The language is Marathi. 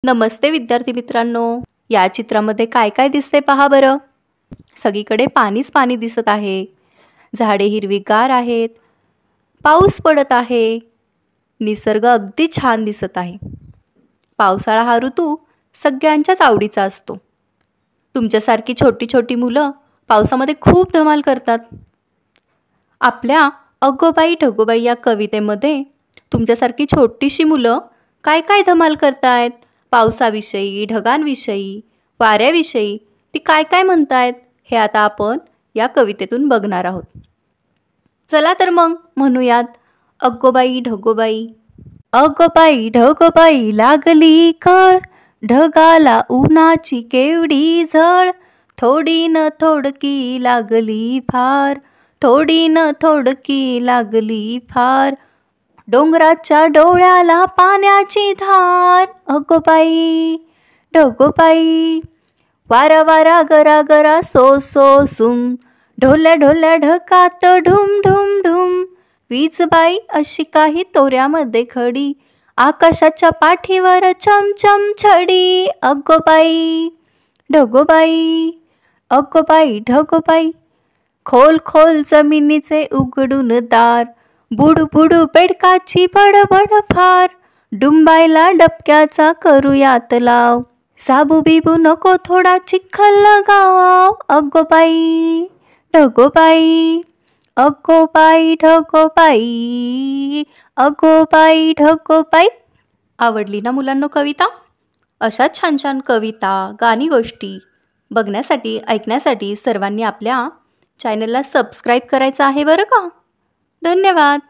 नमस्ते विद्यार्थी मित्रांनो. या चित्रामध्ये काय काय दिसते पहा बरं. सगळीकडे पाणीच पाणी दिसत आहे. झाडे हिरवीगार आहेत. पाऊस पडत आहे. निसर्ग अगदी छान दिसत आहे. पावसाळा हा ऋतू सगळ्यांच्याच आवडीचा असतो. तुमच्यासारखी छोटी छोटी मुलं पावसामध्ये खूप धमाल करतात. आपल्या अगोबाई ढगोबाई या कवितेमध्ये तुमच्यासारखी छोटीशी मुलं काय काय धमाल करतायत, पावसाविषयी, ढगांविषयी, वाऱ्याविषयी ती काय काय म्हणतायत हे आता आपण या कवितेतून बघणार आहोत. चला तर मग म्हणूयात. अगोबाई ढगोबाई. अगोबाई ढगोबाई लागली कळ, ढगाला उन्हाची केवढी झळ. थोडी न थोडकी लागली फार, थोडी न थोडकी लागली फार. डोंगराच्या डोळ्याला पाण्याची धार. अगोबाई ढगोबाई. वारा वारा गरा गरा सो सो सुम, ढोल्या ढोल्या ढगात ढुम ढुम ढुम. वीजबाई अशी काही तोऱ्यामध्ये खडी, आकाशाच्या पाठीवर चमचम छडी. अगोबाई ढगोबाई. अगोबाई ढगोबाई. खोल खोल जमिनीचे उघडून दार, बुडू बुडू बेडकाची बडबड फार. डुंबायला डबक्याचा करूयात लाव, साबू बिबू नको थोडा चिखल लगाव. अगोबाई ढगोबाई. अगोबाई ढगोबाई. अगोबाई ढगोबाई. आवडली ना मुलांनो कविता? अशा छान छान कविता, गाणी, गोष्टी बघण्यासाठी, ऐकण्यासाठी सर्वांनी आपल्या चॅनलला सबस्क्राईब करायचं आहे बरं का. धन्यवाद.